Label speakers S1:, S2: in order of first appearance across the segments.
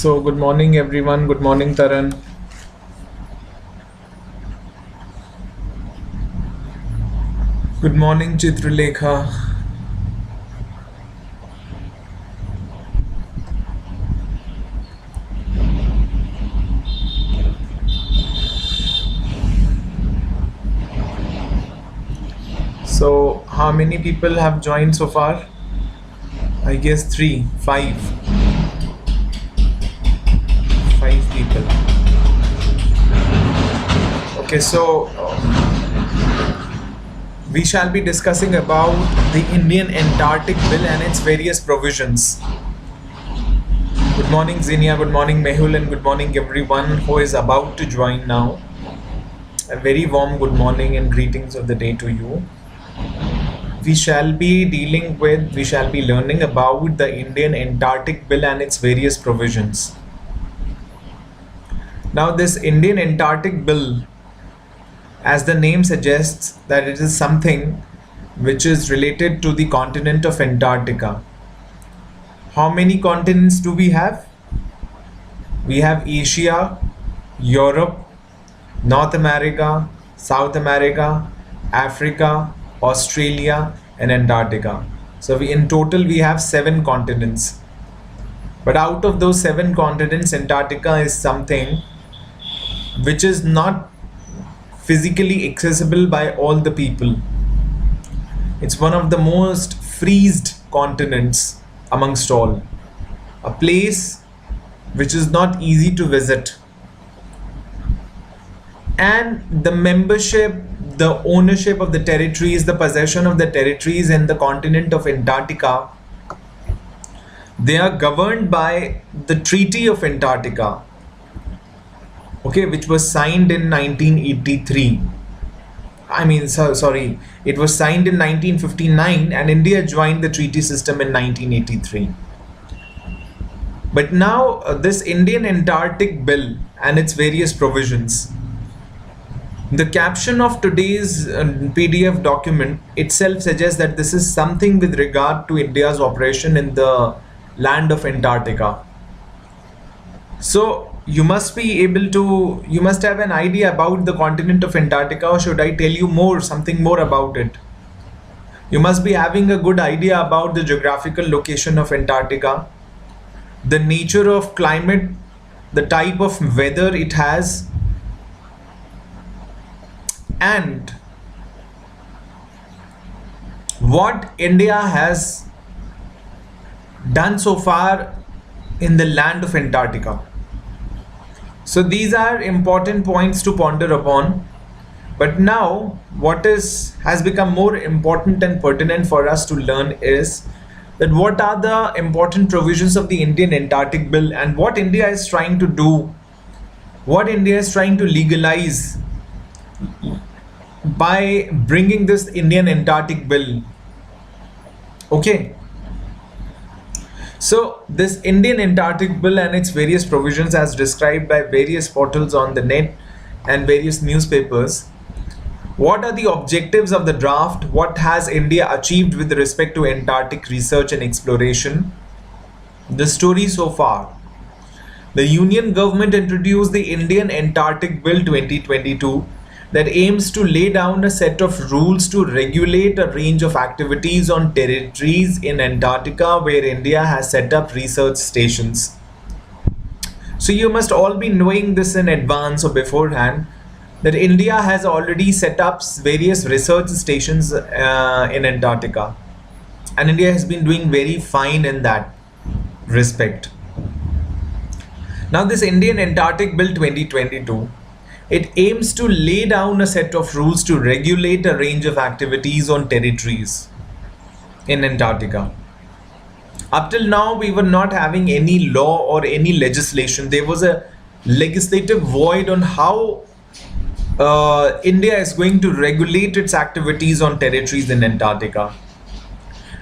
S1: So, good morning, everyone. Good morning, Taran. Good morning, Chitralekha. So, how many people have joined so far? I guess three, five people. Okay, so we shall be discussing about the Indian Antarctic Bill and its various provisions. Good morning, Zinia. Good morning, Mehul, and good morning, everyone who is about to join now. A very warm good morning and greetings of the day to you. We shall be learning about the Indian Antarctic Bill and its various provisions. Now, this Indian Antarctic Bill, as the name suggests, that it is something which is related to the continent of Antarctica. How many continents do we have? We have Asia, Europe, North America, South America, Africa, Australia, and Antarctica. So in total we have 7 continents. But out of those 7 continents, Antarctica is something which is not physically accessible by all the people. It's one of the most freezed continents amongst all. A place which is not easy to visit. And the membership, the ownership of the territories, the possession of the territories in the continent of Antarctica, they are governed by the Treaty of Antarctica, okay, which was signed in 1983. It was signed in 1959 and India joined the treaty system in 1983. But now this Indian Antarctic Bill and its various provisions, the caption of today's PDF document itself suggests that this is something with regard to India's operation in the land of Antarctica. So you must have an idea about the continent of Antarctica, or should I tell you something more about it? You must be having a good idea about the geographical location of Antarctica, the nature of climate, the type of weather it has, and what India has done so far in the land of Antarctica. So these are important points to ponder upon. But now what has become more important and pertinent for us to learn is that what are the important provisions of the Indian Antarctic Bill and what India is trying to do, what India is trying to legalize by bringing this Indian Antarctic Bill. Okay. So this Indian Antarctic Bill and its various provisions, as described by various portals on the net and various newspapers, what are the objectives of the draft? What has India achieved with respect to Antarctic research and exploration? The story so far. The Union government introduced the Indian Antarctic Bill 2022 that aims to lay down a set of rules to regulate a range of activities on territories in Antarctica where India has set up research stations. So you must all be knowing this in advance or beforehand, that India has already set up various research stations in Antarctica, and India has been doing very fine in that respect. Now this Indian Antarctic Bill 2022, it aims to lay down a set of rules to regulate a range of activities on territories in Antarctica. Up till now, we were not having any law or any legislation. There was a legislative void on how India is going to regulate its activities on territories in Antarctica.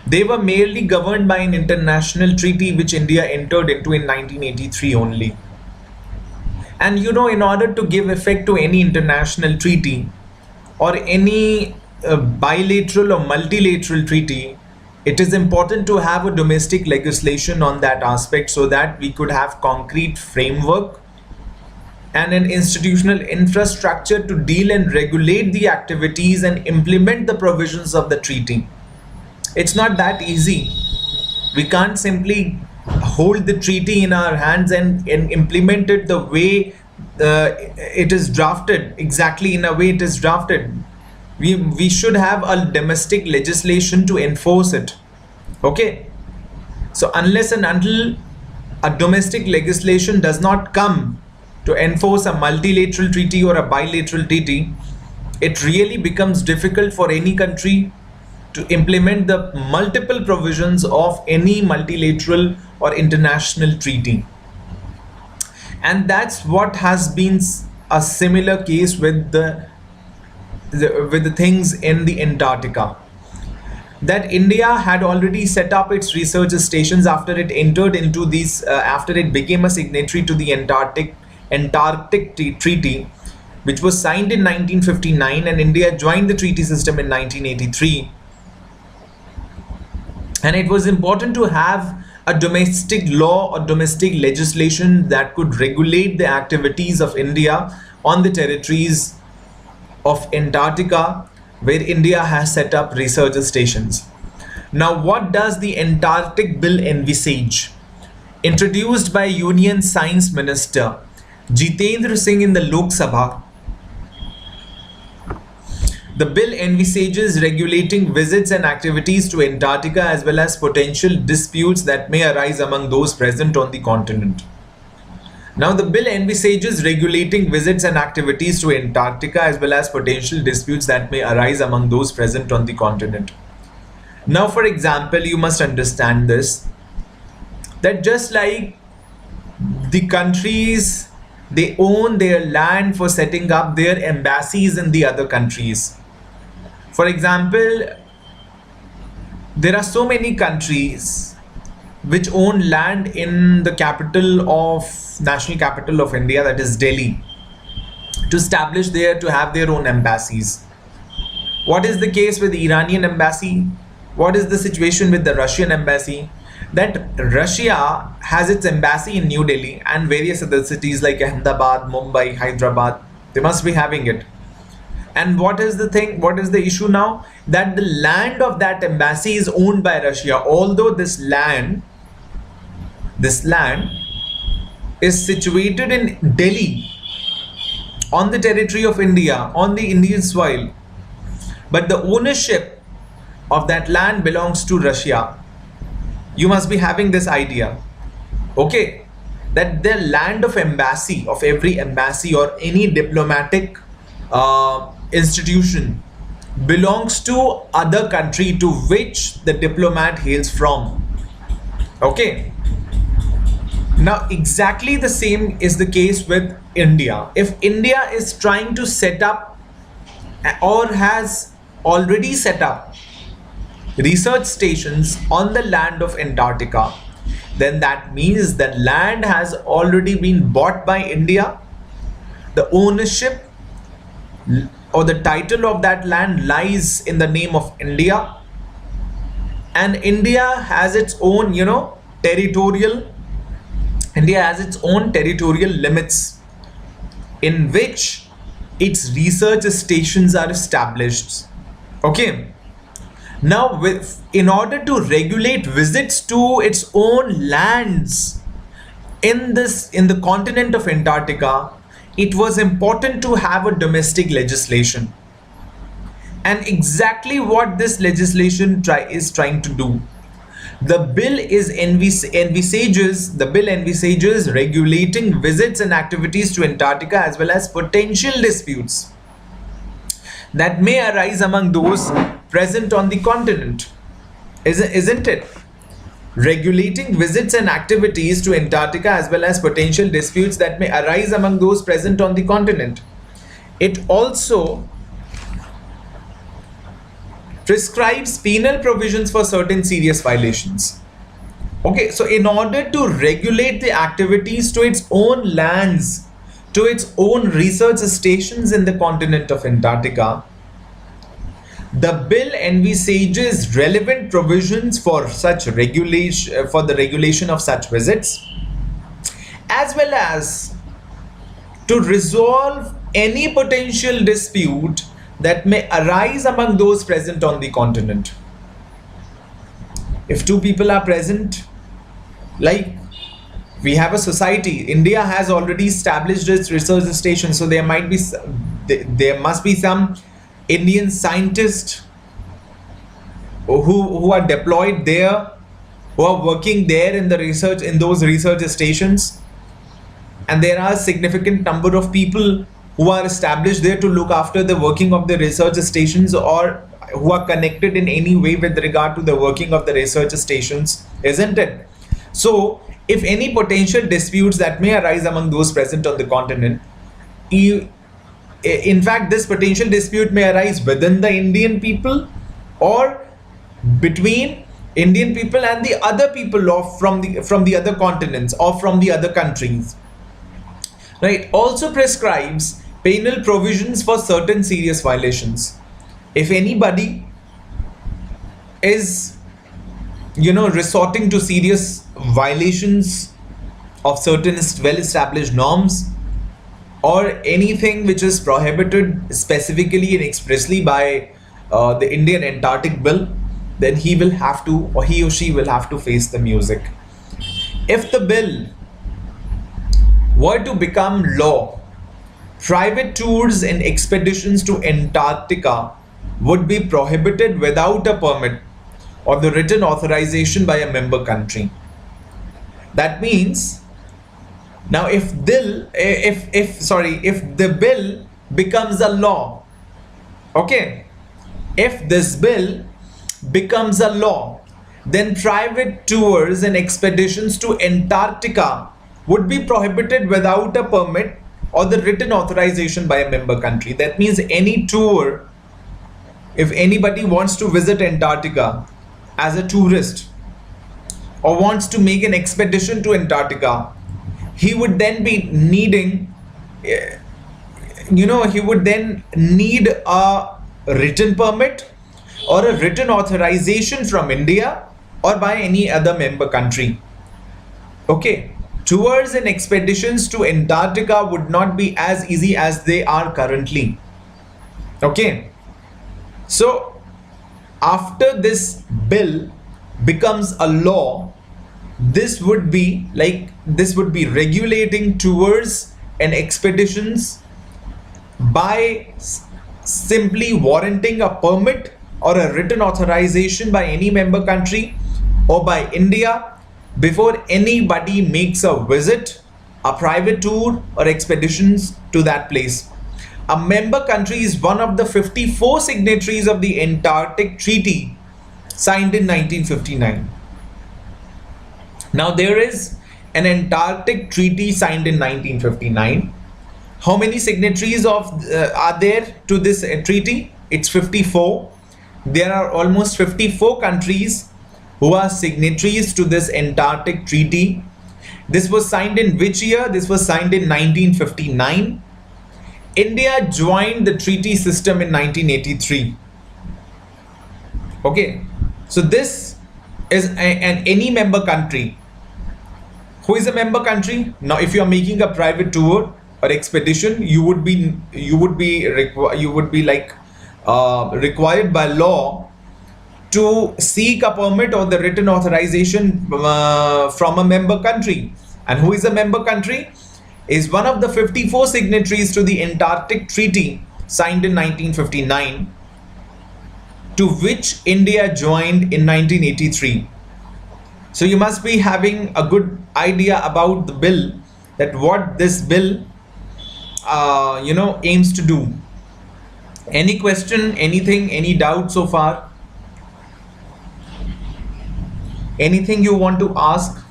S1: They were merely governed by an international treaty which India entered into in 1983 only. And in order to give effect to any international treaty or any bilateral or multilateral treaty, It is important to have a domestic legislation on that aspect so that we could have concrete framework and an institutional infrastructure to deal and regulate the activities and implement the provisions of the treaty. It's not that easy. We can't simply hold the treaty in our hands and implement it the way it is drafted, exactly in a way it is drafted. We should have a domestic legislation to enforce it. Okay, so unless and until a domestic legislation does not come to enforce a multilateral treaty or a bilateral treaty, it really becomes difficult for any country to implement the multiple provisions of any multilateral or international treaty. And that's what has been a similar case with the things in the Antarctica. That India had already set up its research stations after it entered into these, after it became a signatory to the Antarctic Treaty, which was signed in 1959, and India joined the treaty system in 1983. And it was important to have a domestic law or domestic legislation that could regulate the activities of India on the territories of Antarctica, where India has set up research stations. Now, what does the Antarctic Bill envisage? Introduced by Union Science Minister Jitendra Singh in the Lok Sabha, the bill envisages regulating visits and activities to Antarctica as well as potential disputes that may arise among those present on the continent. Now, the bill envisages regulating visits and activities to Antarctica as well as potential disputes that may arise among those present on the continent. Now, for example, you must understand this, that just like the countries, they own their land for setting up their embassies in the other countries. For example, there are so many countries which own land in the national capital of India, that is Delhi, to establish there, to have their own embassies. What is the case with the Iranian embassy? What is the situation with the Russian embassy? That Russia has its embassy in New Delhi and various other cities like Ahmedabad, Mumbai, Hyderabad. They must be having it. And what is the thing? What is the issue now? That the land of that embassy is owned by Russia. Although this land is situated in Delhi, on the territory of India, on the Indian soil, but the ownership of that land belongs to Russia. You must be having this idea, okay, that the land of embassy, of every embassy or any diplomatic institution, belongs to other country to which the diplomat hails from. Okay, now exactly the same is the case with India. If India is trying to set up or has already set up research stations on the land of Antarctica, then that means that land has already been bought by India. The ownership or the title of that land lies in the name of India, and India has its own, territorial limits in which its research stations are established. Okay, now in order to regulate visits to its own lands in the continent of Antarctica, it was important to have a domestic legislation. And exactly what this legislation is trying to do. The bill envisages regulating visits and activities to Antarctica as well as potential disputes that may arise among those present on the continent. Isn't it? Regulating visits and activities to Antarctica as well as potential disputes that may arise among those present on the continent. It also prescribes penal provisions for certain serious violations. Okay, so in order to regulate the activities to its own lands, to its own research stations in the continent of Antarctica, The bill envisages relevant provisions for such regulation, for the regulation of such visits, as well as to resolve any potential dispute that may arise among those present on the continent. If two people are present, like we have a society, India has already established its research station, so there must be some Indian scientists who are deployed there, who are working there in the research, in those research stations, and there are a significant number of people who are established there to look after the working of the research stations, or who are connected in any way with regard to the working of the research stations, isn't it? So if any potential disputes that may arise among those present on the continent, in fact this potential dispute may arise within the Indian people, or between Indian people and the other people from the other continents or from the other countries, right? Also prescribes penal provisions for certain serious violations. If anybody is resorting to serious violations of certain well-established norms, or anything which is prohibited specifically and expressly by the Indian Antarctic Bill, then he will have to, or he or she will have to face the music. If the bill were to become law, private tours and expeditions to Antarctica would be prohibited without a permit or the written authorization by a member country. That means, now if the bill becomes a law, okay, if this bill becomes a law, then private tours and expeditions to Antarctica would be prohibited without a permit or the written authorization by a member country. That means any tour, if anybody wants to visit Antarctica as a tourist or wants to make an expedition to Antarctica, he would then be needing, he would then need a written permit or a written authorization from India or by any other member country. Okay, tours and expeditions to Antarctica would not be as easy as they are currently. Okay, so after this bill becomes a law, this would be regulating tours and expeditions by simply warranting a permit or a written authorization by any member country or by India before anybody makes a visit, a private tour or expeditions to that place. A member country is one of the 54 signatories of the Antarctic Treaty signed in 1959. Now there is an Antarctic Treaty signed in 1959. How many signatories are there to this treaty? It's 54. There are almost 54 countries who are signatories to this Antarctic Treaty. This was signed in which year? This was signed in 1959. India joined the treaty system in 1983. Okay, so this is any member country. Who is a member country? Now, if you are making a private tour or expedition, you would be required by law to seek a permit or the written authorization from a member country. And who is a member country? Is one of the 54 signatories to the Antarctic Treaty signed in 1959, to which India joined in 1983. So you must be having a good idea about the bill, that what this bill aims to do. Any question, anything, any doubt so far? Anything you want to ask?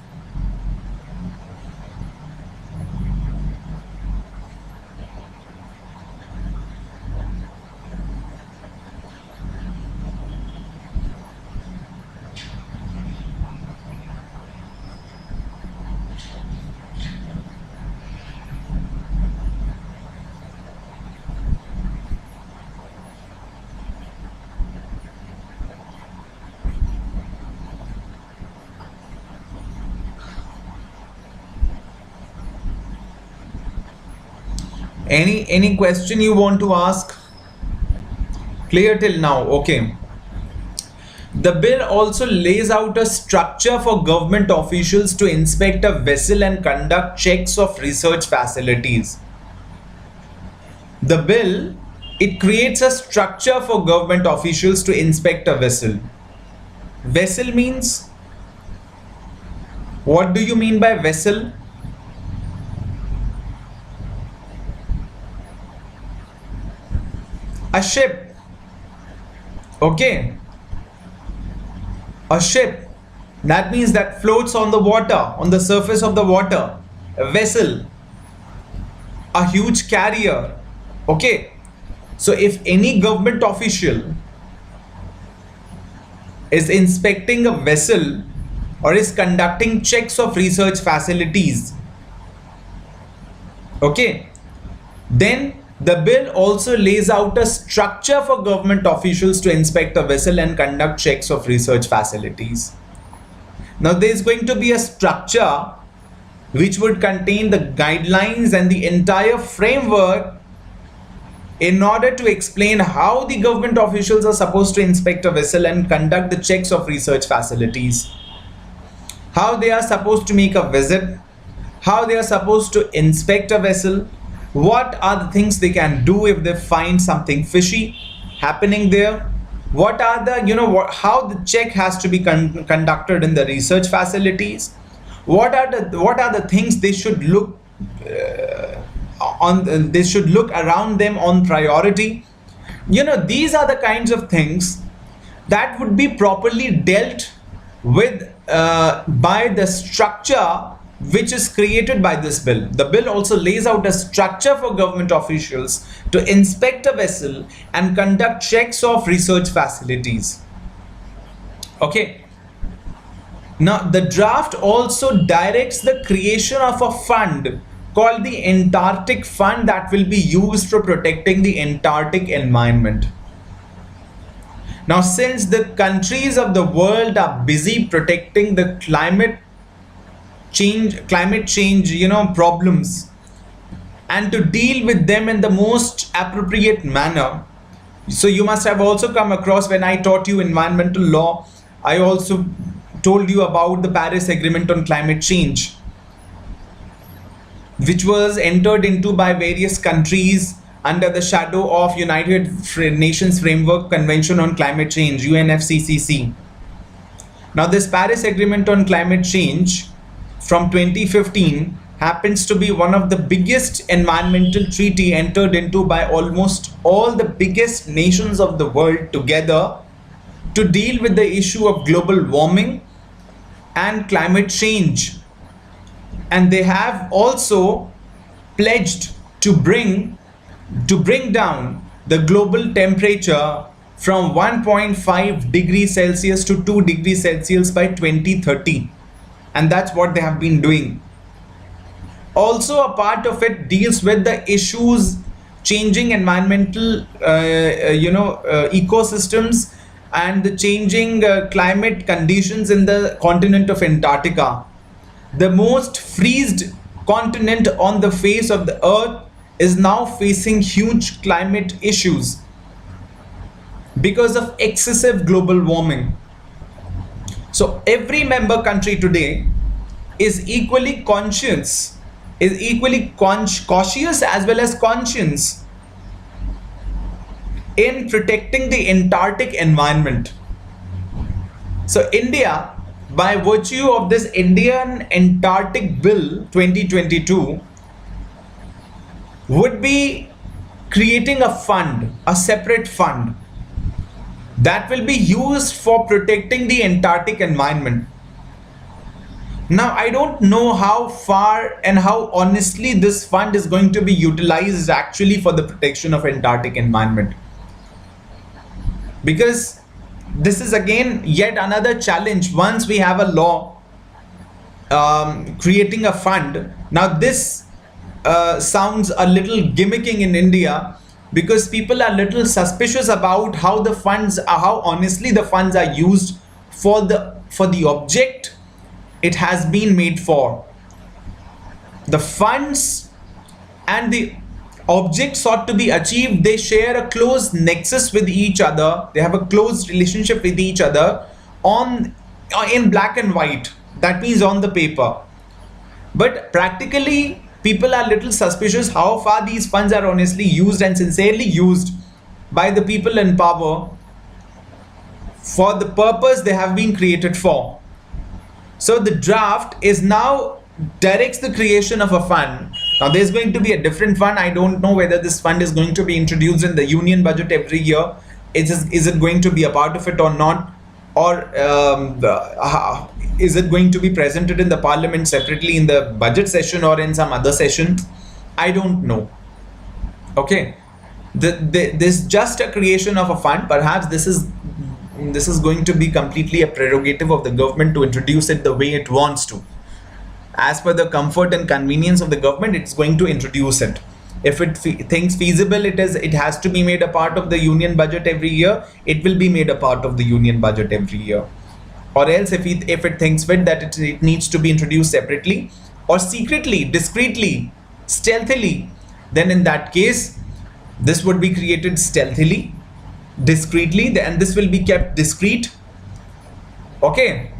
S1: Any question you want to ask? Clear till now? Okay. The bill also lays out a structure for government officials to inspect a vessel and conduct checks of research facilities. The bill, it creates a structure for government officials to inspect a vessel. Vessel means, what do you mean by vessel? A ship. Okay. A ship. That means that floats on the water, on the surface of the water. A vessel. A huge carrier. Okay. So if any government official is inspecting a vessel or is conducting checks of research facilities, okay, then the bill also lays out a structure for government officials to inspect a vessel and conduct checks of research facilities. Now there is going to be a structure which would contain the guidelines and the entire framework in order to explain how the government officials are supposed to inspect a vessel and conduct the checks of research facilities, how they are supposed to make a visit, how they are supposed to inspect a vessel, what are the things they can do if they find something fishy happening there, what are the how the check has to be conducted in the research facilities, what are the things they should look they should look around them on priority. These are the kinds of things that would be properly dealt with by the structure which is created by this bill. The bill also lays out a structure for government officials to inspect a vessel and conduct checks of research facilities. Okay. Now, the draft also directs the creation of a fund called the Antarctic Fund that will be used for protecting the Antarctic environment. Now, since the countries of the world are busy protecting the climate change problems and to deal with them in the most appropriate manner, so you must have also come across, when I taught you environmental law, I also told you about the Paris Agreement on Climate Change, which was entered into by various countries under the shadow of United Nations Framework Convention on Climate Change, UNFCCC. Now, this Paris Agreement on Climate Change from 2015 happens to be one of the biggest environmental treaty entered into by almost all the biggest nations of the world together to deal with the issue of global warming and climate change. And they have also pledged to bring down the global temperature from 1.5 degrees Celsius to 2 degrees Celsius by 2030. And that's what they have been doing. Also, a part of it deals with the issues changing environmental ecosystems and the changing climate conditions in the continent of Antarctica. The most freezed continent on the face of the earth is now facing huge climate issues because of excessive global warming. So every member country today is equally cautious as well as conscious in protecting the Antarctic environment. So India, by virtue of this Indian Antarctic Bill 2022, would be creating a fund, a separate fund that will be used for protecting the Antarctic environment. Now, I don't know how far and how honestly this fund is going to be utilized actually for the protection of Antarctic environment, because this is again yet another challenge. Once we have a law creating a fund, now this sounds a little gimmicking in India, because people are little suspicious about how the funds are, how honestly the funds are used for the object it has been made for. The funds and the object sought to be achieved, they share a close nexus with each other, they have a close relationship with each other on in black and white, that means on the paper. But practically people are little suspicious how far these funds are honestly used and sincerely used by the people in power for the purpose they have been created for. So the draft is now directs the creation of a fund. Now there's going to be a different fund. I don't know whether this fund is going to be introduced in the union budget every year. Is it going to be a part of it or not? Or is it going to be presented in the parliament separately in the budget session or in some other session? I don't know. Okay, this just a creation of a fund. Perhaps this is going to be completely a prerogative of the government to introduce it the way it wants to. As per the comfort and convenience of the government, it's going to introduce it. If it thinks feasible, it has to be made a part of the union budget every year, it will be made a part of the union budget every year. Or else if it thinks fit that it needs to be introduced separately or secretly, discreetly, stealthily, then in that case this would be created stealthily, discreetly, and this will be kept discreet, okay,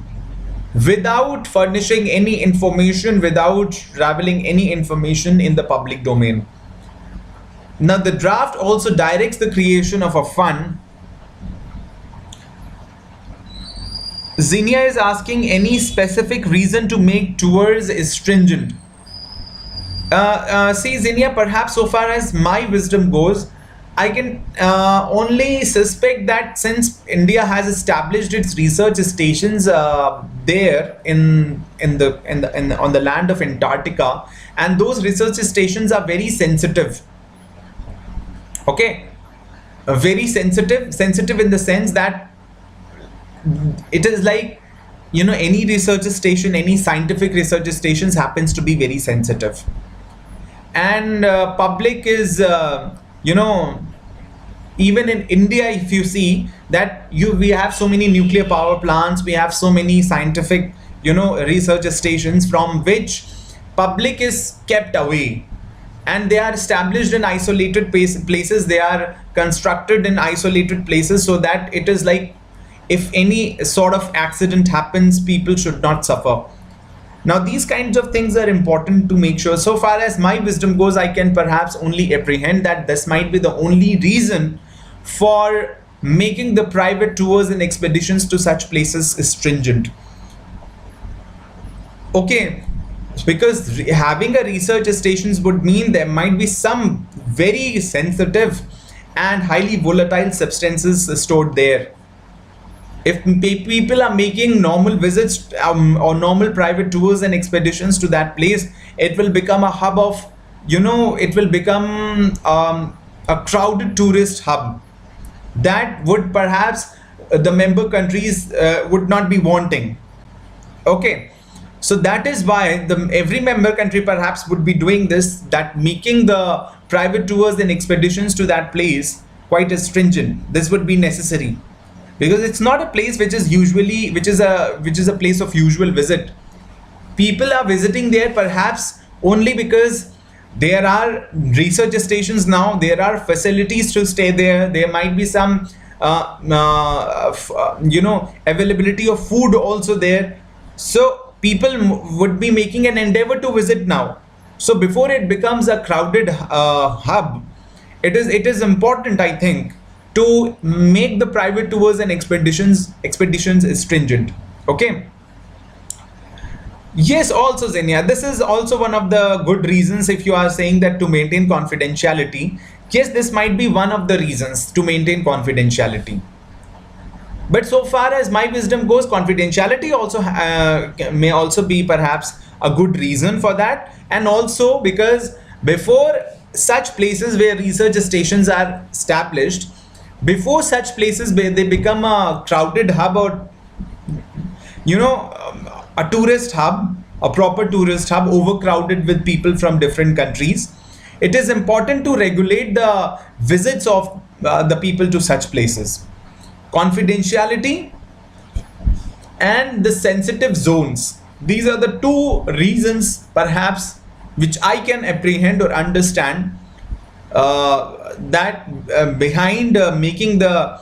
S1: without furnishing any information, without traveling any information in the public domain. Now the draft also directs the creation of a fund. Zinnia is asking any specific reason to make tours stringent. See Zinnia, perhaps so far as my wisdom goes, I can only suspect that since India has established its research stations there on the land of Antarctica, and those research stations are very sensitive. Okay, very sensitive in the sense that it is like, you know, any research station, any scientific research stations happens to be very sensitive, and public is you know, even in India, if you see that we have so many nuclear power plants, we have so many scientific, you know, research stations from which public is kept away, and they are established in isolated places, they are constructed in isolated places, so that it is like if any sort of accident happens, people should not suffer. Now these kinds of things are important to make sure. So far as my wisdom goes, I can perhaps only apprehend that this might be the only reason for making the private tours and expeditions to such places stringent. Okay, because having a research stations would mean there might be some very sensitive and highly volatile substances stored there. If people are making normal visits or normal private tours and expeditions to that place, it will become a hub of, you know, it will become a crowded tourist hub that would perhaps the member countries would not be wanting. Okay, so that is why every member country perhaps would be doing this, that making the private tours and expeditions to that place quite stringent. This would be necessary, because it's not a place which is a place of usual visit. People are visiting there perhaps only because there are research stations now, there are facilities to stay there, there might be some you know, availability of food also there, so people would be making an endeavor to visit now. So before it becomes a crowded hub, it is important, I think, to make the private tours and expeditions stringent. Okay. Yes, also Zenia, this is also one of the good reasons. If you are saying that to maintain confidentiality, yes, this might be one of the reasons to maintain confidentiality. But so far as my wisdom goes, confidentiality also may also be perhaps a good reason for that. And also because before such places where research stations are established, before such places where they become a crowded hub, or you know, a tourist hub, a proper tourist hub overcrowded with people from different countries, it is important to regulate the visits of the people to such places. Confidentiality and the sensitive zones, these are the two reasons perhaps which I can apprehend or understand behind making the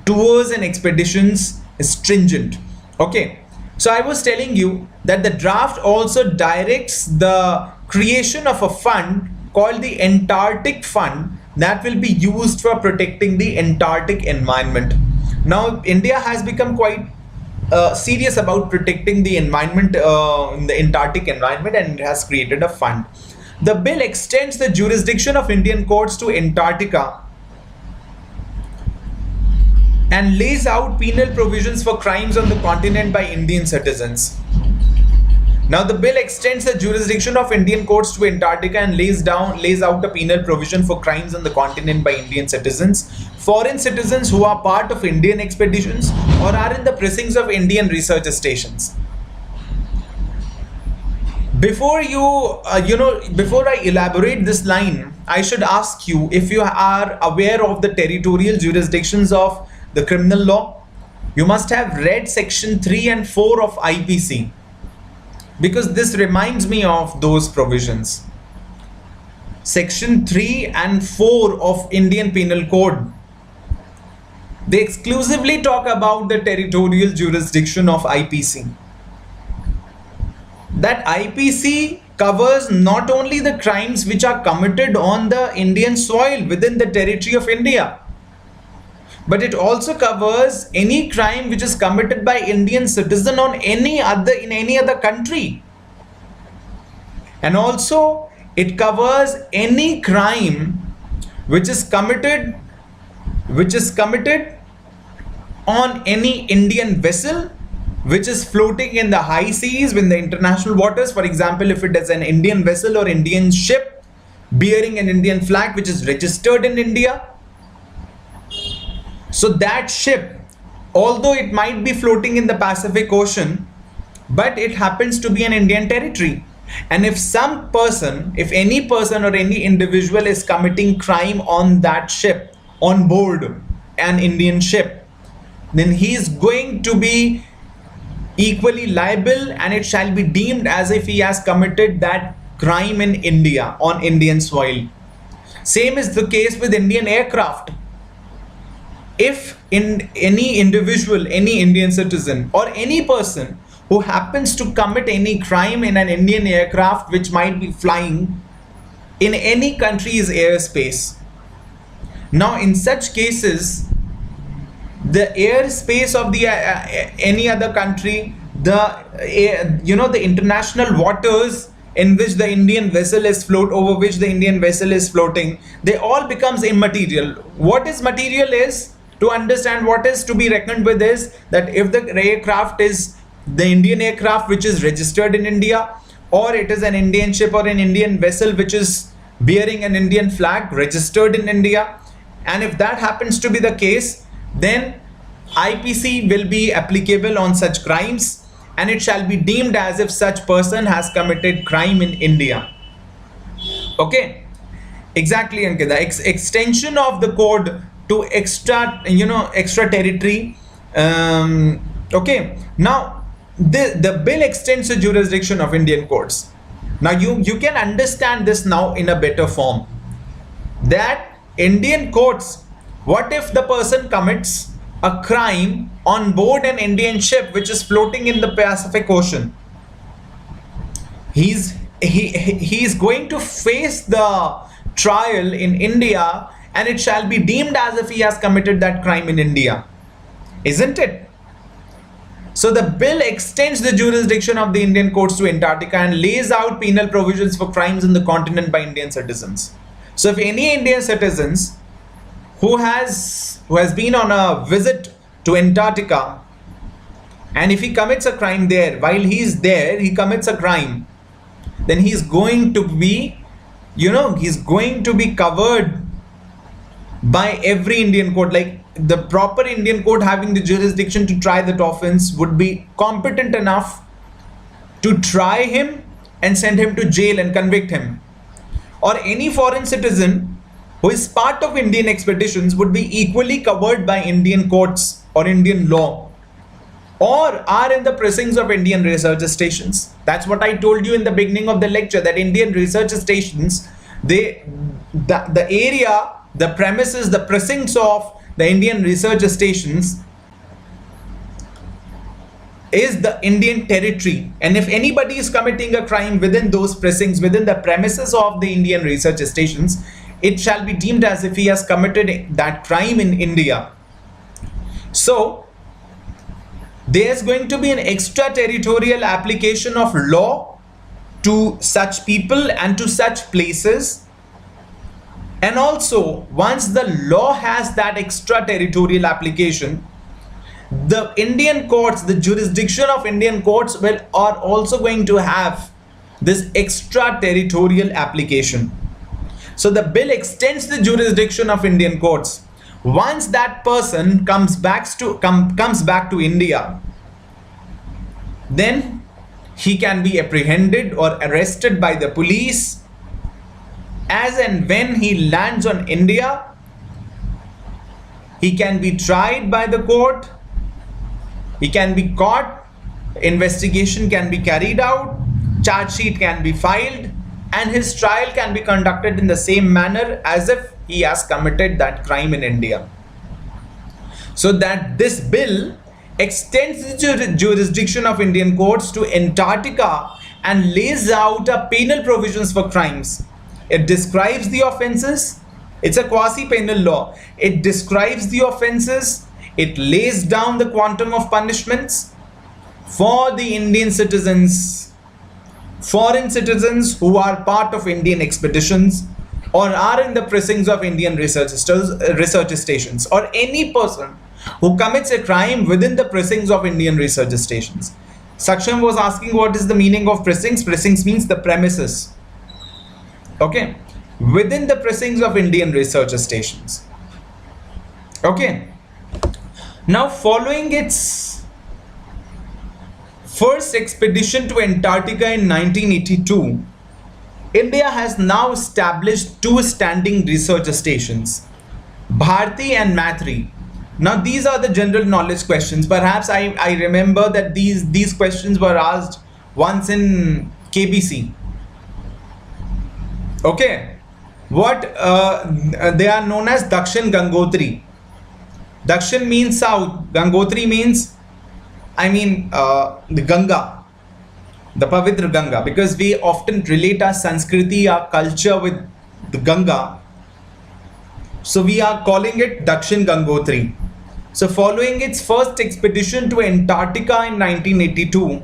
S1: tours and expeditions stringent. Okay, so I was telling you that the draft also directs the creation of a fund called the Antarctic Fund that will be used for protecting the Antarctic environment. Now, India has become quite serious about protecting the environment, in the Antarctic environment, and it has created a fund. The bill extends the jurisdiction of Indian courts to Antarctica and lays out penal provisions for crimes on the continent by Indian citizens. Now, the bill extends the jurisdiction of Indian courts to Antarctica and lays out a penal provision for crimes on the continent by Indian citizens, foreign citizens who are part of Indian expeditions or are in the precincts of Indian research stations. Before before I elaborate this line, I should ask you if you are aware of the territorial jurisdictions of the criminal law. You must have read section 3 and 4 of IPC, because this reminds me of those provisions. Section 3 and 4 of Indian Penal Code, they exclusively talk about the territorial jurisdiction of IPC. That IPC covers not only the crimes which are committed on the Indian soil within the territory of India, but it also covers any crime which is committed by Indian citizen in any other country. And also it covers any crime which is committed on any Indian vessel which is floating in the high seas, in the international waters. For example, if it is an Indian vessel or Indian ship bearing an Indian flag which is registered in India, so that ship, although it might be floating in the Pacific Ocean, but it happens to be an Indian territory. And if any person or any individual is committing crime on that ship, on board an Indian ship, then he is going to be equally liable, and it shall be deemed as if he has committed that crime in India, on Indian soil. Same is the case with Indian aircraft. If any individual, any Indian citizen or any person who happens to commit any crime in an Indian aircraft which might be flying in any country's airspace, now in such cases, the airspace of the any other country, the international waters in which the Indian vessel is floating, they all becomes immaterial. What is material is, to understand what is to be reckoned with, is that if the aircraft is the Indian aircraft which is registered in India, or it is an Indian ship or an Indian vessel which is bearing an Indian flag registered in India, and if that happens to be the case, then IPC will be applicable on such crimes, and it shall be deemed as if such person has committed crime in India. Okay, exactly, Ankita. Extension of the code to extra territory. Okay, now the bill extends the jurisdiction of Indian courts. Now you can understand this now in a better form, that Indian courts, what if the person commits a crime on board an Indian ship which is floating in the Pacific Ocean? He's going to face the trial in India, and it shall be deemed as if he has committed that crime in India, isn't it? So the bill extends the jurisdiction of the Indian courts to Antarctica and lays out penal provisions for crimes on the continent by Indian citizens. So if any Indian citizens who has been on a visit to Antarctica, and if he commits a crime there, while he's there he commits a crime, then he's going to be covered by every Indian court. Like, the proper Indian court having the jurisdiction to try that offense would be competent enough to try him and send him to jail and convict him. Or any foreign citizen who is part of Indian expeditions would be equally covered by Indian courts or Indian law, or are in the precincts of Indian research stations. That's what I told you in the beginning of the lecture, that Indian research stations, the area, the premises, the precincts of the Indian research stations is the Indian territory, and if anybody is committing a crime within those precincts, within the premises of the Indian research stations, it shall be deemed as if he has committed that crime in India. So there's going to be an extraterritorial application of law to such people and to such places. And also, once the law has that extraterritorial application, the Indian courts, the jurisdiction of Indian courts are also going to have this extraterritorial application. So the bill extends the jurisdiction of Indian courts. Once that person comes back to India, then he can be apprehended or arrested by the police. As and when he lands on India, he can be tried by the court. He can be caught, investigation can be carried out, charge sheet can be filed, and his trial can be conducted in the same manner as if he has committed that crime in India. So that this bill extends the jurisdiction of Indian courts to Antarctica and lays out a penal provisions for crimes. It describes the offenses. It's a quasi-penal law. It describes the offenses. It lays down the quantum of punishments for the Indian citizens, foreign citizens who are part of Indian expeditions or are in the precincts of Indian research stations, or any person who commits a crime within the precincts of Indian research stations. Saksham was asking what is the meaning of precincts. Precincts means the premises. Okay, within the precincts of Indian research stations. Okay. Now, following its first expedition to Antarctica in 1982, India has now established two standing research stations, Bharti and Maitri. Now, these are the general knowledge questions. Perhaps I remember that these questions were asked once in KBC. Okay, what they are known as Dakshin Gangotri. Dakshin means south, Gangotri means, the Ganga, the Pavitra Ganga, because we often relate our Sanskriti, our culture with the Ganga. So we are calling it Dakshin Gangotri. So following its first expedition to Antarctica in 1982,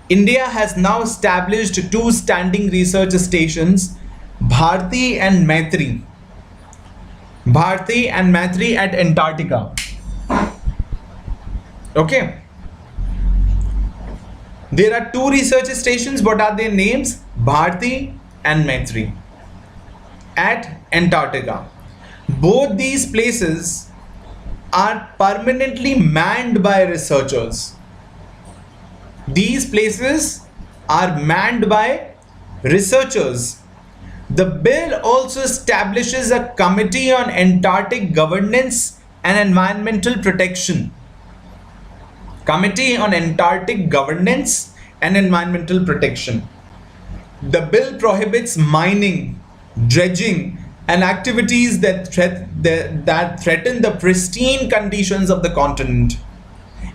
S1: India has now established two standing research stations, Bharti and Maitri. Bharti and Maitri at Antarctica. Okay. There are two research stations. What are their names? Bharti and Maitri at Antarctica. Both these places are permanently manned by researchers. These places are manned by researchers. The bill also establishes a Committee on Antarctic Governance and Environmental Protection. Committee on Antarctic Governance and Environmental Protection. The bill prohibits mining, dredging, and activities that threaten the pristine conditions of the continent.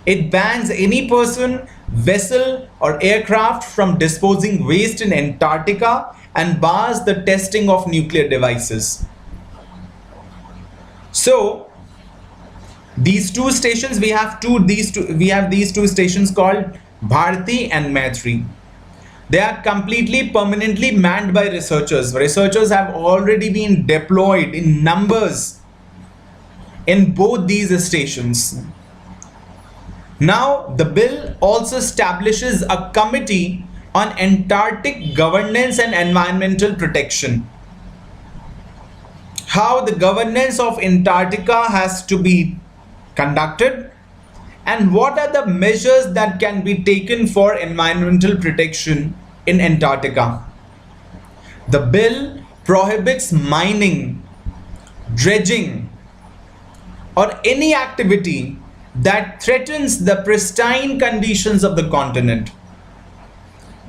S1: It bans any person, vessel, or aircraft from disposing waste in Antarctica and bars the testing of nuclear devices. So these two stations, we have these two stations called Bharti and Maitri. They are completely permanently manned by researchers. Researchers have already been deployed in numbers in both these stations. Now, the bill also establishes a Committee on Antarctic Governance and Environmental Protection. How the governance of Antarctica has to be conducted and what are the measures that can be taken for environmental protection in Antarctica. The bill prohibits mining, dredging, or any activity that threatens the pristine conditions of the continent.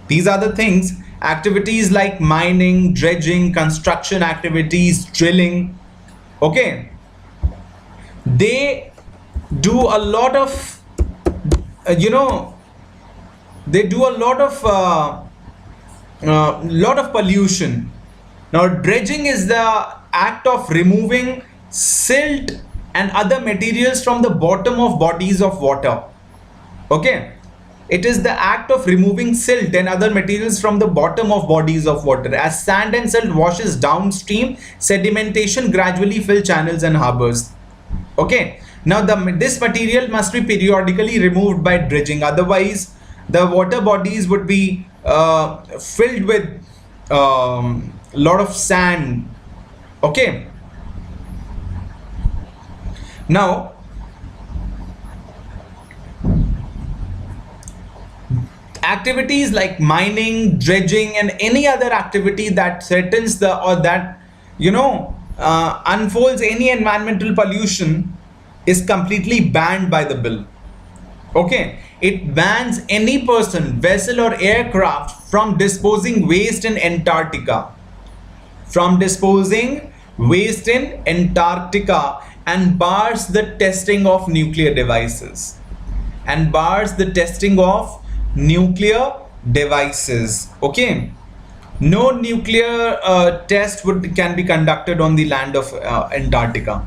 S1: These are the things activities like mining, dredging, construction activities, drilling. Okay, they do a lot of you know they do a lot of pollution. Now, dredging is the act of removing silt and other materials from the bottom of bodies of water. Okay, it is the act of removing silt and other materials from the bottom of bodies of water. As sand and silt washes downstream, sedimentation gradually fill channels and harbors. Okay, now this material must be periodically removed by dredging, otherwise the water bodies would be filled with lot of sand. Okay, now activities like mining, dredging, and any other activity that threatens the or that unfolds any environmental pollution is completely banned by the bill. Okay, it bans any person, vessel, or aircraft from disposing waste in Antarctica. And bars the testing of nuclear devices. Okay, no nuclear test can be conducted on the land of Antarctica.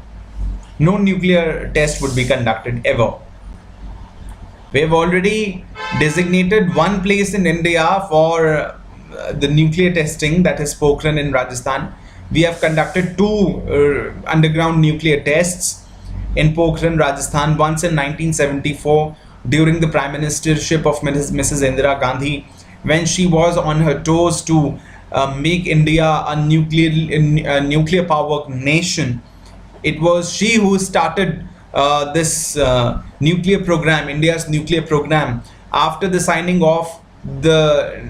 S1: No nuclear test would be conducted ever. We have already designated one place in India for the nuclear testing, that is Pokhran in Rajasthan. We have conducted two underground nuclear tests in Pokhran, Rajasthan, once in 1974 during the prime ministership of Mrs. Indira Gandhi, when she was on her toes to make India a nuclear power nation. It was she who started this nuclear program, India's nuclear program, after the signing of the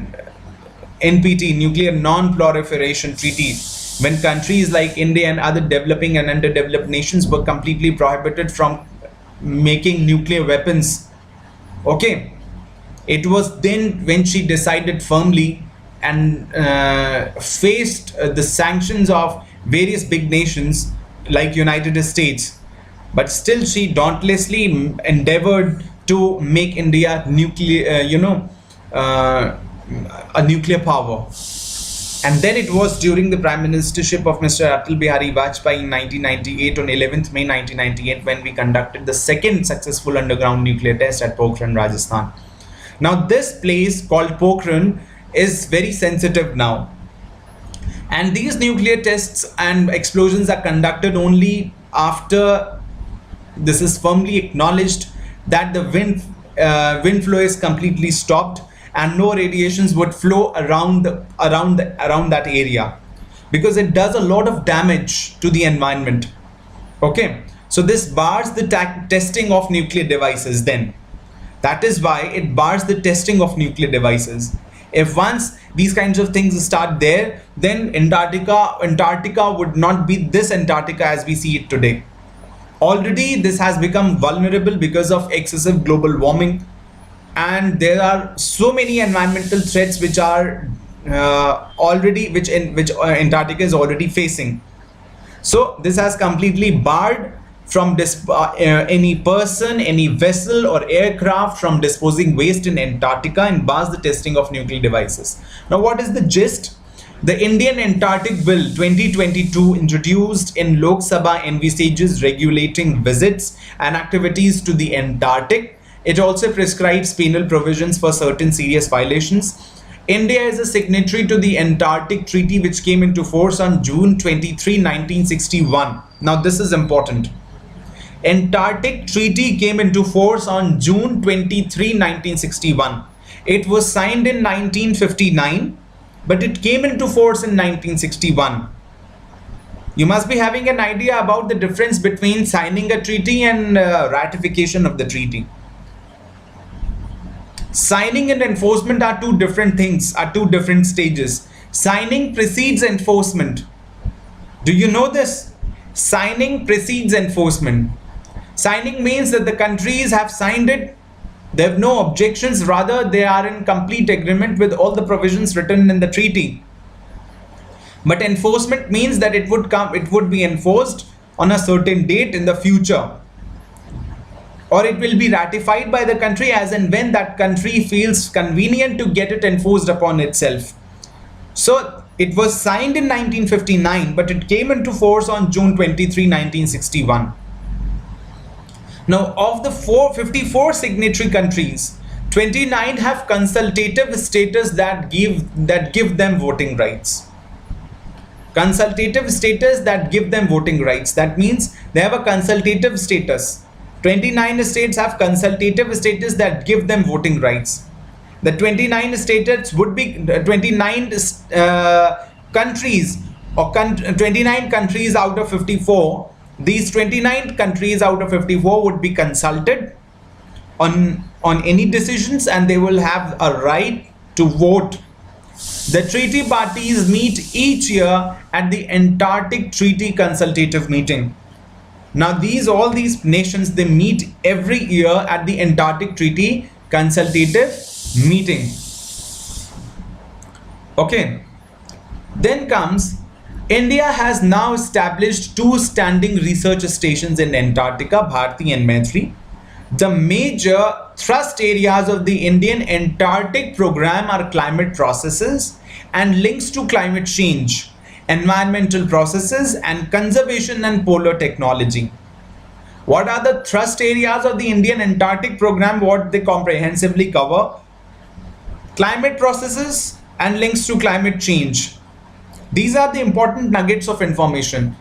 S1: NPT, Nuclear Non-Proliferation Treaty, when countries like India and other developing and underdeveloped nations were completely prohibited from making nuclear weapons. Okay, it was then when she decided firmly and faced the sanctions of various big nations like United States, but still she dauntlessly endeavored to make India a nuclear power. And then it was during the prime ministership of Mr. Atal Bihari Vajpayee in 1998, on 11th May 1998, when we conducted the second successful underground nuclear test at Pokhran, Rajasthan. Now, this place called Pokhran is very sensitive now. And these nuclear tests and explosions are conducted only after this is firmly acknowledged that the wind flow is completely stopped and no radiations would flow around that area, because it does a lot of damage to the environment. Okay, so this bars the testing of nuclear devices. Then that is why it bars the testing of nuclear devices. If once these kinds of things start there, then Antarctica would not be this Antarctica as we see it today. Already this has become vulnerable because of excessive global warming, and there are so many environmental threats which are which Antarctica is already facing. So this has completely barred from any person, any vessel or aircraft from disposing waste in Antarctica, and bars the testing of nuclear devices. Now, what is the gist? The Indian Antarctic Bill 2022 introduced in Lok Sabha envisages regulating visits and activities to the Antarctic. It also prescribes penal provisions for certain serious violations. India is a signatory to the Antarctic Treaty, which came into force on June 23, 1961. Now, this is important. Antarctic Treaty came into force on June 23, 1961. It was signed in 1959, but it came into force in 1961. You must be having an idea about the difference between signing a treaty and ratification of the treaty. Signing and enforcement are two different things, are two different stages. Signing precedes enforcement. Do you know this? Signing precedes enforcement. Signing means that the countries have signed it, They have no objections, rather they are in complete agreement with all the provisions written in the treaty. But enforcement means that it would be enforced on a certain date in the future, or it will be ratified by the country as and when that country feels convenient to get it enforced upon itself. So it was signed in 1959, but it came into force on June 23, 1961. Now, of the 54 signatory countries, 29 have consultative status that give them voting rights. Consultative status that give them voting rights. That means they have a consultative status. 29 states have consultative status that give them voting rights. The 29 states would be 29 countries, or 29 countries out of 54. These 29 countries out of 54 would be consulted on any decisions, and they will have a right to vote. The treaty parties meet each year at the Antarctic Treaty Consultative Meeting. Now all these nations, they meet every year at the Antarctic Treaty Consultative Meeting. Okay. Then comes, India has now established 2 standing research stations in Antarctica, Bharti and Maitri. The major thrust areas of the Indian Antarctic program are climate processes and links to climate change, environmental processes, and conservation and polar technology. What are the thrust areas of the Indian Antarctic program? What they comprehensively cover? Climate processes and links to climate change. These are the important nuggets of information.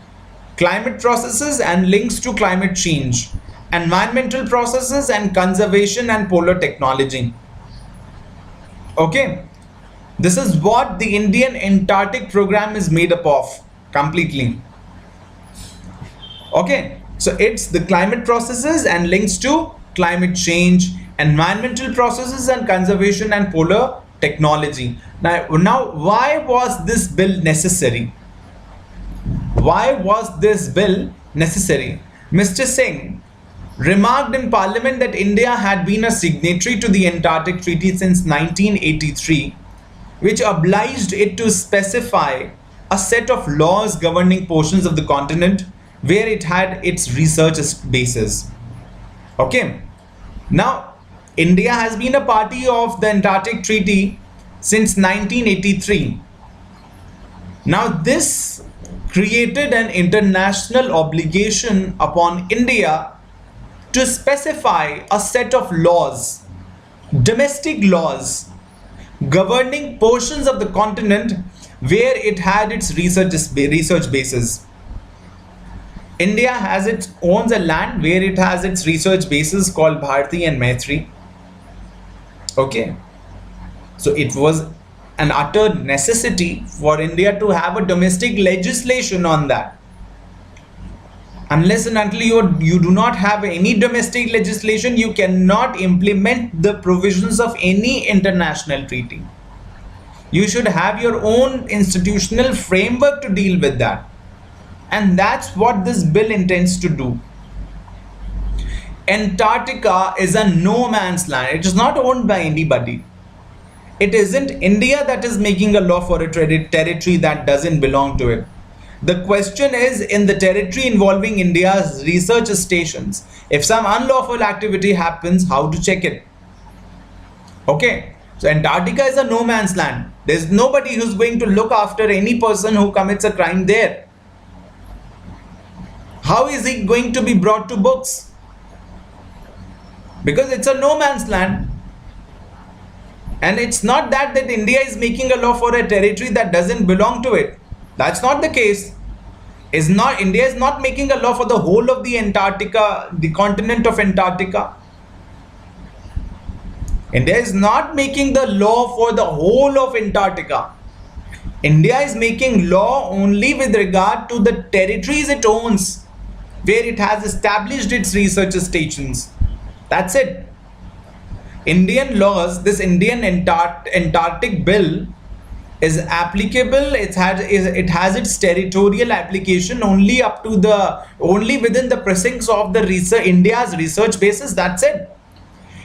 S1: Climate processes and links to climate change, environmental processes, and conservation and polar technology. Okay, this is what the Indian Antarctic program is made up of completely. Okay, so it's the climate processes and links to climate change, environmental processes, and conservation and polar technology. Now, why was this bill necessary? Why was this bill necessary? Mr. Singh remarked in Parliament that India had been a signatory to the Antarctic Treaty since 1983, which obliged it to specify a set of laws governing portions of the continent where it had its research bases. Okay. Now, India has been a party of the Antarctic Treaty since 1983. Now, this created an international obligation upon India to specify a set of laws, domestic laws, governing portions of the continent where it had its research bases. India owns a land where it has its research bases called Bharti and Maitri. Okay. So it was an utter necessity for India to have a domestic legislation on that. Unless and until you do not have any domestic legislation, you cannot implement the provisions of any international treaty. You should have your own institutional framework to deal with that. And that's what this bill intends to do. Antarctica is a no man's land. It is not owned by anybody. It isn't India that is making a law for a territory that doesn't belong to it. The question is, in the territory involving India's research stations, if some unlawful activity happens, how to check it? Okay, so Antarctica is a no man's land. There's nobody who's going to look after any person who commits a crime there. How is he going to be brought to books? Because it's a no man's land. And it's not that India is making a law for a territory that doesn't belong to it. That's not the case. India is not making a law for the whole of the Antarctica, the continent of Antarctica. India is not making the law for the whole of Antarctica. India is making law only with regard to the territories it owns, where it has established its research stations. That's it. Indian laws, this Indian Antarctic Bill is applicable. It has its territorial application only within the precincts of the India's research bases. That's it.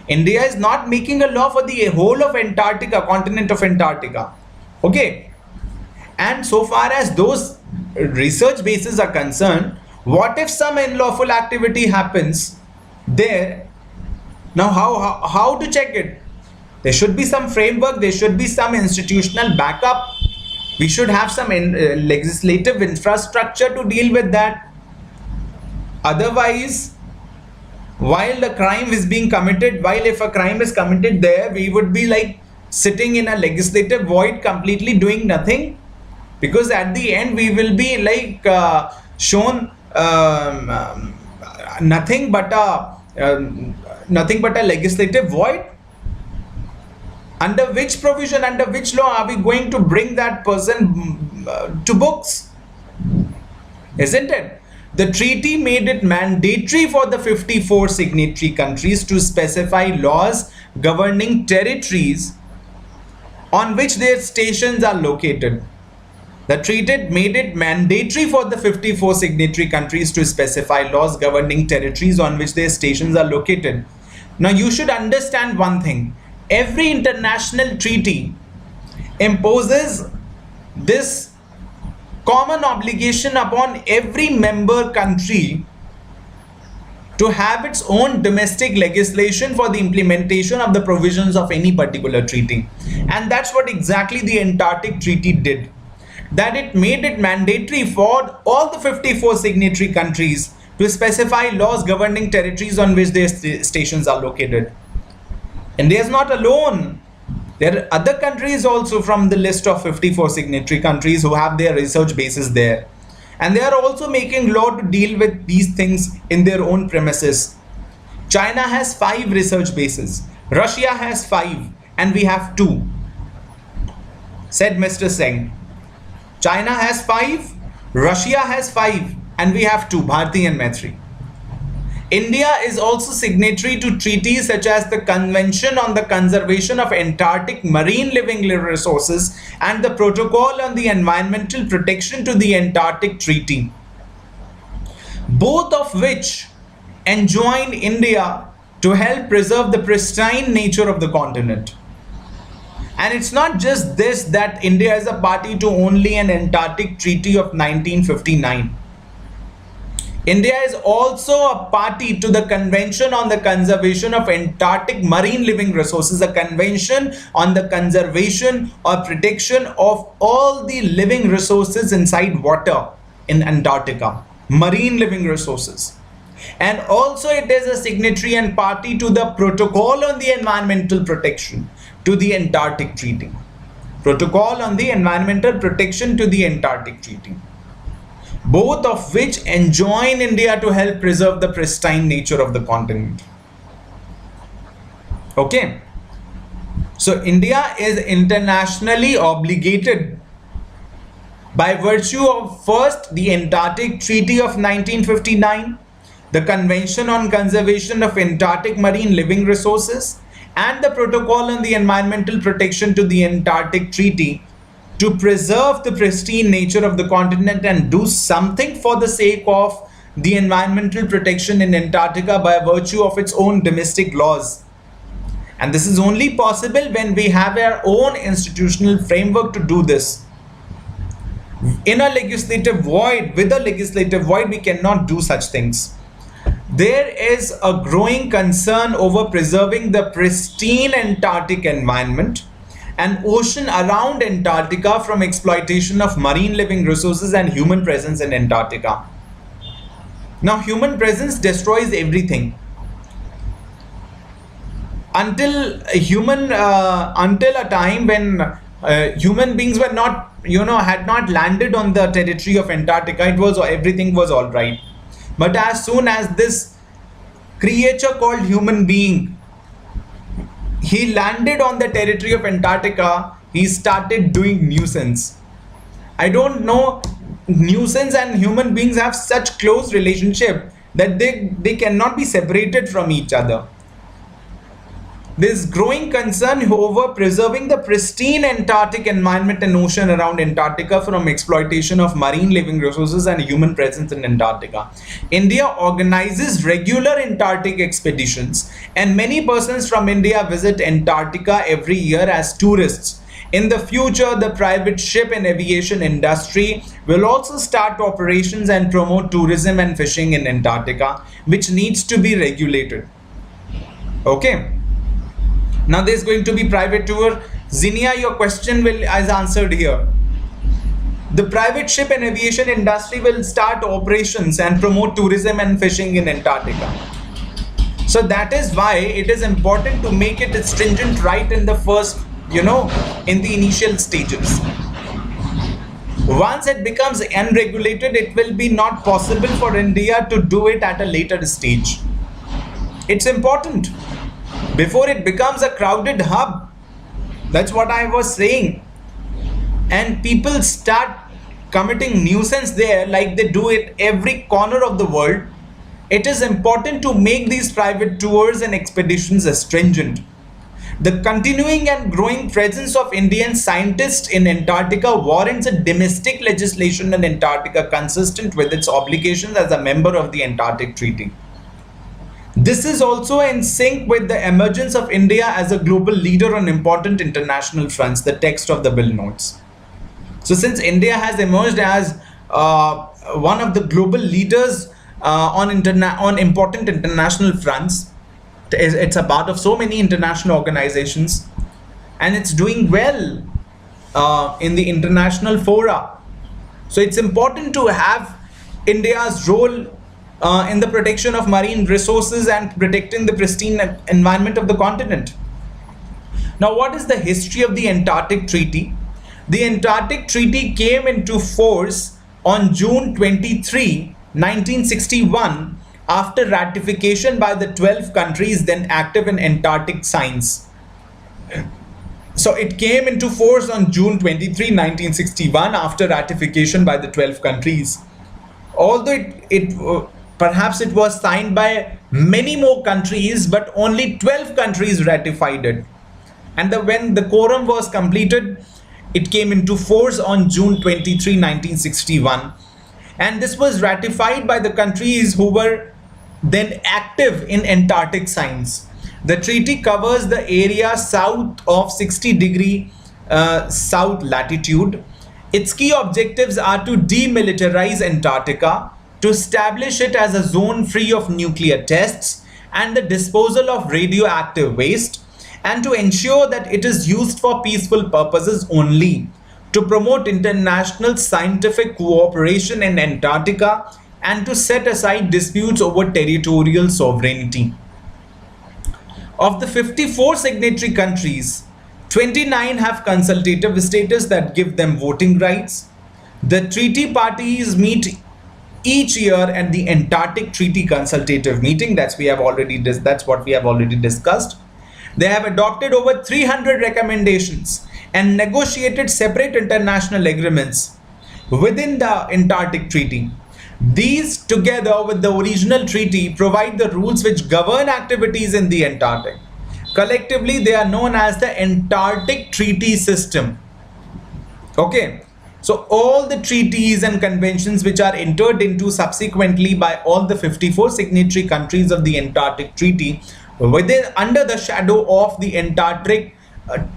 S1: India is not making a law for the whole of Antarctica, continent of Antarctica. Okay. And so far as those research bases are concerned, what if some unlawful activity happens there? Now, how to check it? There should be some framework, there should be some institutional backup. We should have some legislative infrastructure to deal with that. Otherwise, while the crime is being committed, while if a crime is committed there, we would be like sitting in a legislative void, completely doing nothing, because at the end we will be like shown nothing but a legislative void. Under which provision, under which law are we going to bring that person to books? Isn't it? The treaty made it mandatory for the 54 signatory countries to specify laws governing territories on which their stations are located. The treaty made it mandatory for the 54 signatory countries to specify laws governing territories on which their stations are located. Now you should understand one thing. Every international treaty imposes this common obligation upon every member country to have its own domestic legislation for the implementation of the provisions of any particular treaty. And that's what exactly the Antarctic Treaty did. That it made it mandatory for all the 54 signatory countries to specify laws governing territories on which their stations are located. India is not alone. There are other countries also from the list of 54 signatory countries who have their research bases there. And they are also making law to deal with these things in their own premises. China has 5 research bases. Russia has 5 and we have 2. Said Mr. Singh. China has 5, Russia has 5 and we have 2, Bharti and Maitri. India is also signatory to treaties such as the Convention on the Conservation of Antarctic Marine Living Resources and the Protocol on the Environmental Protection to the Antarctic Treaty, both of which enjoin India to help preserve the pristine nature of the continent. And it's not just this, that India is a party to only an Antarctic Treaty of 1959. India is also a party to the Convention on the Conservation of Antarctic Marine Living Resources, a convention on the conservation or protection of all the living resources inside water in Antarctica, marine living resources. And also it is a signatory and party to the Protocol on the Environmental Protection to the Antarctic Treaty. Protocol on the Environmental Protection to the Antarctic Treaty, both of which enjoin India to help preserve the pristine nature of the continent. Okay. So India is internationally obligated by virtue of first the Antarctic Treaty of 1959, the Convention on Conservation of Antarctic Marine Living Resources, and the Protocol on the Environmental Protection to the Antarctic Treaty, to preserve the pristine nature of the continent and do something for the sake of the environmental protection in Antarctica by virtue of its own domestic laws. And this is only possible when we have our own institutional framework to do this. In a legislative void, with a legislative void, we cannot do such things. There is a growing concern over preserving the pristine Antarctic environment and ocean around Antarctica from exploitation of marine living resources and human presence in Antarctica. Now, human presence destroys everything. Until a time when human beings were not, had not landed on the territory of Antarctica, everything was all right. But as soon as this creature called human being, he landed on the territory of Antarctica, he started doing nuisance. I don't know, nuisance and human beings have such close relationship that they cannot be separated from each other. There's growing concern over preserving the pristine Antarctic environment and ocean around Antarctica from exploitation of marine living resources and human presence in Antarctica. India organizes regular Antarctic expeditions, and many persons from India visit Antarctica every year as tourists. In the future, the private ship and aviation industry will also start operations and promote tourism and fishing in Antarctica, which needs to be regulated. Okay. Now there's going to be private tour. Zinnia, your question is answered here. The private ship and aviation industry will start operations and promote tourism and fishing in Antarctica. So that is why it is important to make it stringent right in the first, in the initial stages. Once it becomes unregulated, it will be not possible for India to do it at a later stage. It's important before it becomes a crowded hub. That's what I was saying. And people start committing nuisance there like they do it every corner of the world. It is important to make these private tours and expeditions stringent. The continuing and growing presence of Indian scientists in Antarctica warrants a domestic legislation in Antarctica consistent with its obligations as a member of the Antarctic Treaty. This is also in sync with the emergence of India as a global leader on important international fronts, the text of the bill notes. So since India has emerged as one of the global leaders on important international fronts, it's a part of so many international organizations, and it's doing well in the international fora. So it's important to have India's role in the protection of marine resources and protecting the pristine environment of the continent. Now, what is the history of the Antarctic Treaty? The Antarctic Treaty came into force on June 23, 1961, after ratification by the 12 countries then active in Antarctic science. So it came into force on June 23, 1961, after ratification by the 12 countries. Although perhaps it was signed by many more countries, but only 12 countries ratified it. And when the quorum was completed, it came into force on June 23, 1961. And this was ratified by the countries who were then active in Antarctic science. The treaty covers the area south of 60° south latitude. Its key objectives are to demilitarize Antarctica, to establish it as a zone free of nuclear tests and the disposal of radioactive waste, and to ensure that it is used for peaceful purposes only, to promote international scientific cooperation in Antarctica, and to set aside disputes over territorial sovereignty. Of the 54 signatory countries, 29 have consultative status that give them voting rights. The treaty parties meet each year at the Antarctic Treaty Consultative Meeting. That's what we have already discussed. They have adopted over 300 recommendations and negotiated separate international agreements within the Antarctic Treaty. These, together with the original treaty, provide the rules which govern activities in the Antarctic. Collectively, they are known as the Antarctic Treaty System. Okay. So all the treaties and conventions which are entered into subsequently by all the 54 signatory countries of the Antarctic Treaty under the shadow of the Antarctic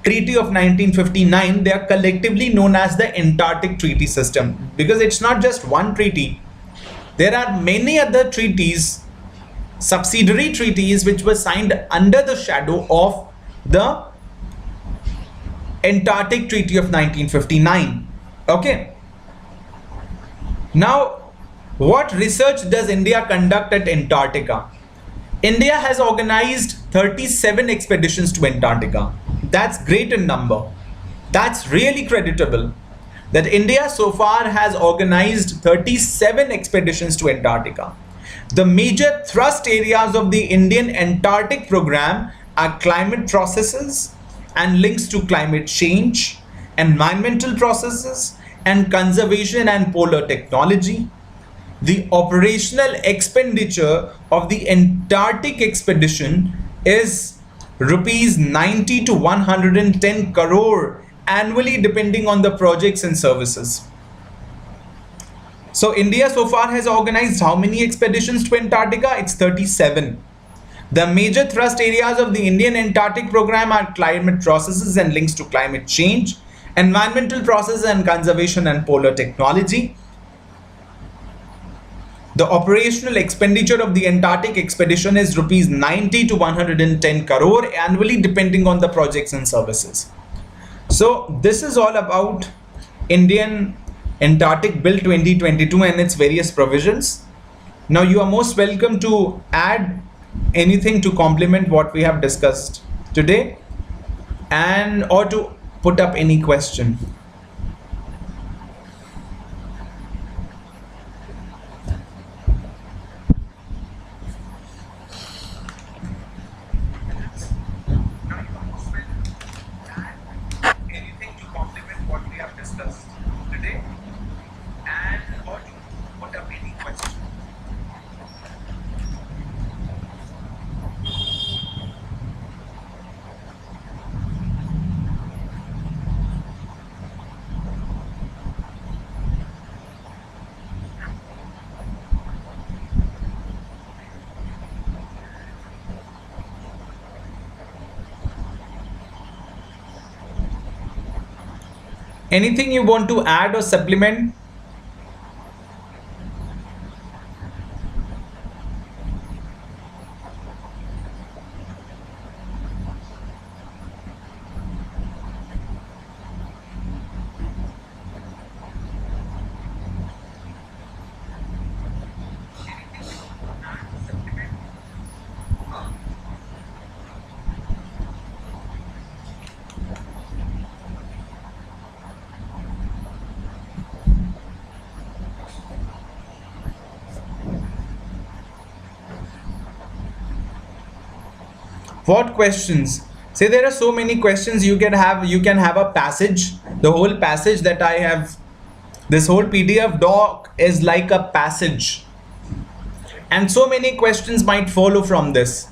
S1: Treaty of 1959, they are collectively known as the Antarctic Treaty System, because it's not just one treaty. There are many other treaties, subsidiary treaties, which were signed under the shadow of the Antarctic Treaty of 1959. Okay. Now, what research does India conduct at Antarctica? India has organized 37 expeditions to Antarctica. That's great in number. That's really creditable. That India so far has organized 37 expeditions to Antarctica. The major thrust areas of the Indian Antarctic program are climate processes and links to climate change, environmental processes, and conservation and polar technology. The operational expenditure of the Antarctic expedition is rupees 90 to 110 crore annually, depending on the projects and services. So India so far has organized how many expeditions to Antarctica? It's 37. The major thrust areas of the Indian Antarctic program are climate processes and links to climate change, environmental processes and conservation, and polar technology. The operational expenditure of the Antarctic expedition is rupees 90 to 110 crore annually, depending on the projects and services. So this is all about Indian Antarctic Bill 2022 and its various provisions. Now you are most welcome to add anything to complement what we have discussed today, and or to put up any question. Anything to complement what we have discussed today, and or to put up any question. Anything you want to add or supplement? What questions? Say there are so many questions you can have. You can have a passage. The whole passage that I have, this whole PDF doc is like a passage. And so many questions might follow from this.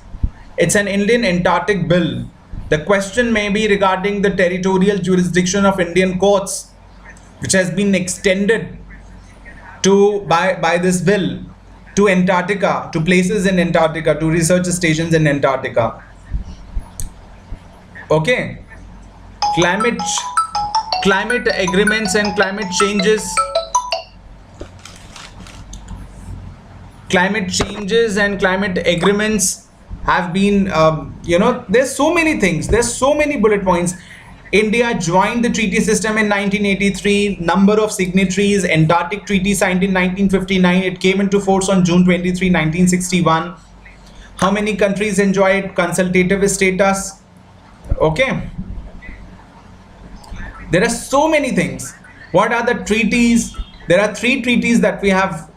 S1: It's an Indian Antarctic Bill. The question may be regarding the territorial jurisdiction of Indian courts, which has been extended to by this bill to Antarctica, to places in Antarctica, to research stations in Antarctica. Okay, climate agreements and climate changes and climate agreements have been there's so many things, there's so many bullet points. India joined the treaty system in 1983. Number of signatories: Antarctic Treaty signed in 1959. It came into force on June 23, 1961. How many countries enjoyed consultative status? Okay, there are so many things. What are the treaties? There are 3 treaties that we have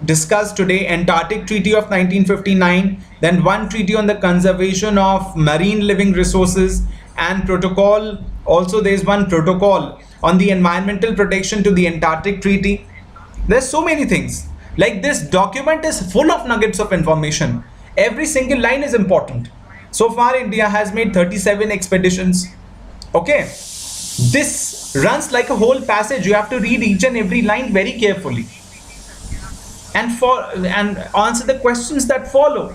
S1: discussed today: Antarctic Treaty of 1959, then one treaty on the conservation of marine living resources, and protocol. Also, there is one protocol on the environmental protection to the Antarctic Treaty. There's so many things. Like, this document is full of nuggets of information. Every single line is important. So far, India has made 37 expeditions. Okay, this runs like a whole passage. You have to read each and every line very carefully and answer the questions that follow.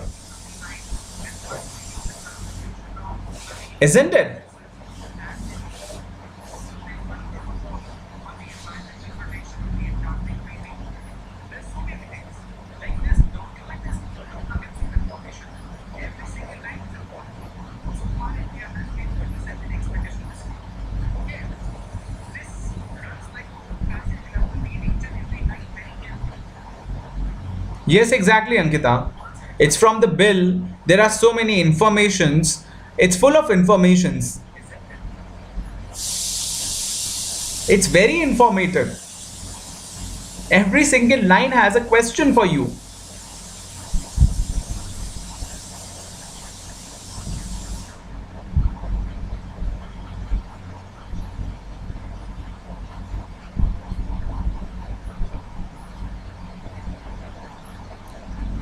S1: Isn't it? Yes, exactly, Ankita. It's from the bill. There are so many informations. It's full of informations. It's very informative. Every single line has a question for you.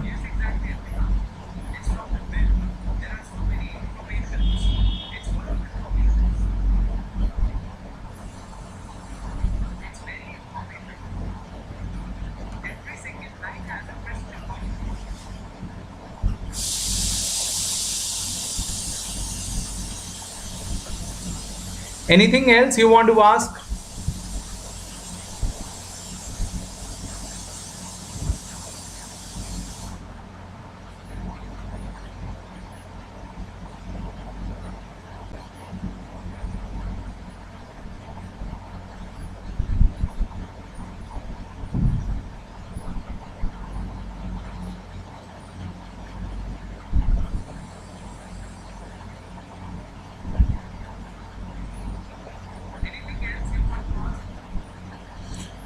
S1: Yes, exactly. It's from the bill. There are so many information. Anything else you want to ask?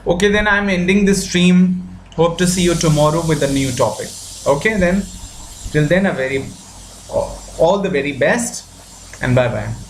S1: Okay, then I'm ending this stream. Hope to see you tomorrow with a new topic. Okay, then till then, all the very best, and bye bye.